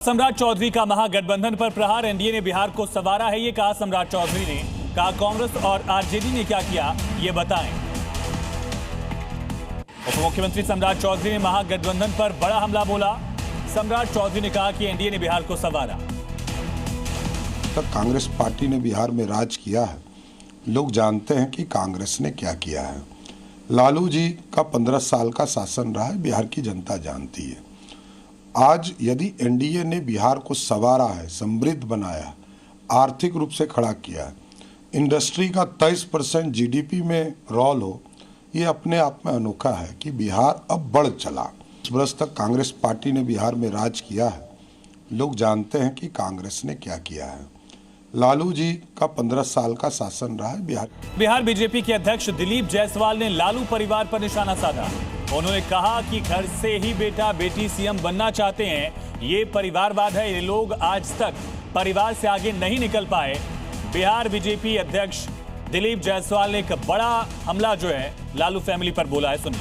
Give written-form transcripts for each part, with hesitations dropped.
सम्राट चौधरी का महागठबंधन पर प्रहार, एनडीए ने बिहार को संवारा है, ये कहा सम्राट चौधरी ने। कहा कांग्रेस और आरजेडी ने क्या किया ये बताएं। उप मुख्यमंत्री सम्राट चौधरी ने महागठबंधन पर बड़ा हमला बोला। सम्राट चौधरी ने कहा कि एनडीए ने बिहार को संवारा। तक कांग्रेस पार्टी ने बिहार में राज किया है, लोग जानते हैं कि कांग्रेस ने क्या किया है। लालू जी का 15 साल का शासन रहा है, बिहार की जनता जानती है। आज यदि एनडीए ने बिहार को संवारा है, समृद्ध बनाया, आर्थिक रूप से खड़ा किया है, इंडस्ट्री का 23% जीडीपी में रोल हो, ये अपने आप में अनोखा है कि बिहार अब बढ़ चला। 10 वर्ष तक कांग्रेस पार्टी ने बिहार में राज किया है, लोग जानते हैं कि कांग्रेस ने क्या किया है। लालू जी का 15 साल का शासन रहा है। बिहार बीजेपी के अध्यक्ष दिलीप जायसवाल ने लालू परिवार पर निशाना साधा। उन्होंने कहा कि घर से ही बेटा बेटी सीएम बनना चाहते हैं, ये परिवारवाद है। ये लोग आज तक परिवार से आगे नहीं निकल पाए। बिहार बीजेपी अध्यक्ष दिलीप जायसवाल ने एक बड़ा हमला जो है लालू फैमिली पर बोला है, सुनिए।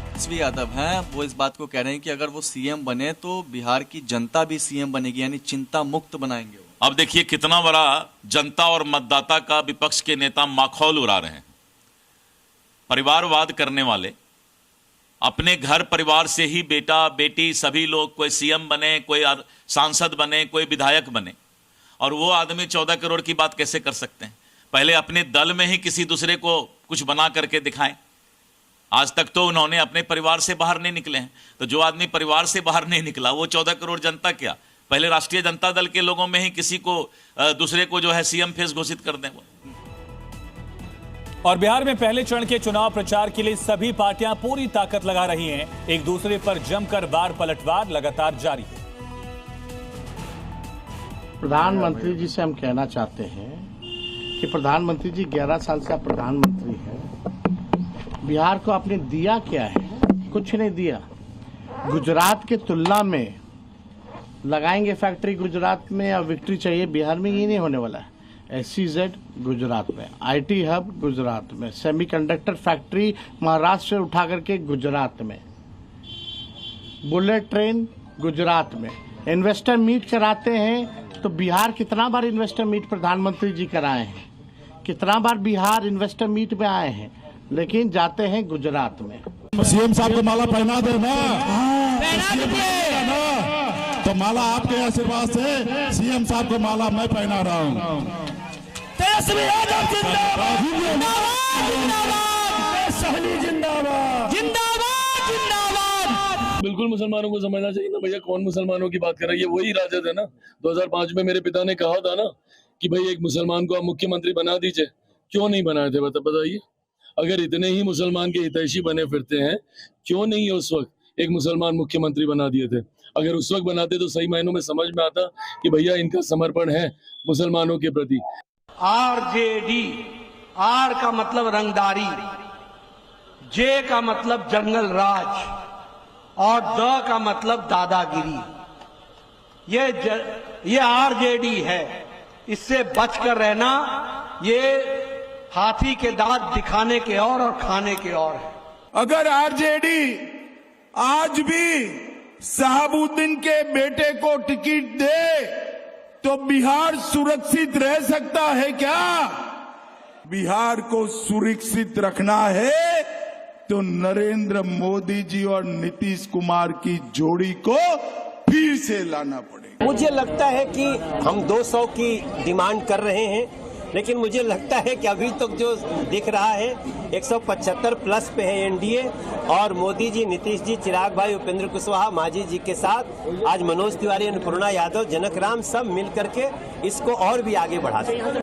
तेजस्वी यादव हैं, वो इस बात को कह रहे हैं कि अगर वो सीएम बने तो बिहार की जनता भी सीएम बनेगी, यानी चिंता मुक्त बनाएंगे। अब देखिए कितना बड़ा जनता और मतदाता का विपक्ष के नेता माखौल उड़ा रहे हैं। परिवारवाद करने वाले अपने घर परिवार से ही बेटा बेटी सभी लोग, कोई सीएम बने, कोई सांसद बने, कोई विधायक बने, और वो आदमी 14 करोड़ की बात कैसे कर सकते हैं? पहले अपने दल में ही किसी दूसरे को कुछ बना करके दिखाएं। आज तक तो उन्होंने अपने परिवार से बाहर नहीं निकले हैं। तो जो आदमी परिवार से बाहर नहीं निकला, वो 14 करोड़ जनता क्या, पहले राष्ट्रीय जनता दल के लोगों में ही किसी को दूसरे को जो है सीएम फेस घोषित कर दें। और बिहार में पहले चरण के चुनाव प्रचार के लिए सभी पार्टियां पूरी ताकत लगा रही हैं। एक दूसरे पर जमकर वार पलटवार लगातार जारी है। प्रधानमंत्री जी से हम कहना चाहते हैं कि प्रधानमंत्री जी 11 साल से आप प्रधानमंत्री हैं। बिहार को आपने दिया क्या है? कुछ नहीं दिया। गुजरात के तुलना में लगाएंगे फैक्ट्री गुजरात में या विक्ट्री चाहिए बिहार में, ये नहीं होने वाला है। SEZ गुजरात में, IT हब गुजरात में, सेमीकंडक्टर फैक्ट्री महाराष्ट्र से उठा करके गुजरात में, बुलेट ट्रेन गुजरात में। इन्वेस्टर मीट कराते हैं तो बिहार कितना बार इन्वेस्टर मीट प्रधानमंत्री जी कराए हैं, कितना बार बिहार इन्वेस्टर मीट में आए हैं, लेकिन जाते हैं गुजरात में। सीएम साहब को माला पहना दो ना, तो माला आपके आशीर्वाद से सीएम साहब को माला मैं पहना रहा हूँ। तेजस्वी यादव जिंदाबाद, जिंदाबाद, जिंदाबाद, जिंदाबाद। बिल्कुल मुसलमानों को समझना चाहिए ना भैया, कौन मुसलमानों की बात कर रही है? वही राजद है ना। 2005 में मेरे पिता ने कहा था ना कि भाई एक मुसलमान को आप मुख्यमंत्री बना दीजिए। क्यों नहीं बनाए थे बताइए? अगर इतने ही मुसलमान के हितैषी बने फिरते हैं, क्यों नहीं उस वक्त एक मुसलमान मुख्यमंत्री बना दिए थे? अगर उस वक्त बनाते तो सही मायनों में समझ में आता कि भैया इनका समर्पण है मुसलमानों के प्रति। आरजेडी, आर का मतलब रंगदारी, जे का मतलब जंगल राज और द का मतलब दादागिरी। ये आरजेडी है, इससे बचकर रहना। ये हाथी के दांत दिखाने के और खाने के और है। अगर आरजेडी आज भी शहाबुद्दीन के बेटे को टिकट दे तो बिहार सुरक्षित रह सकता है क्या? बिहार को सुरक्षित रखना है तो नरेंद्र मोदी जी और नीतीश कुमार की जोड़ी को फिर से लाना पड़ेगा। मुझे लगता है कि हम 200 की डिमांड कर रहे हैं, लेकिन मुझे लगता है कि अभी तक जो दिख रहा है 175 प्लस पे है एनडीए, और मोदी जी, नीतीश जी, चिराग भाई, उपेंद्र कुशवाहा, मांझी जी के साथ आज मनोज तिवारी, अन्नपूर्णा यादव, जनक राम सब मिल करके इसको और भी आगे बढ़ा सकते हैं।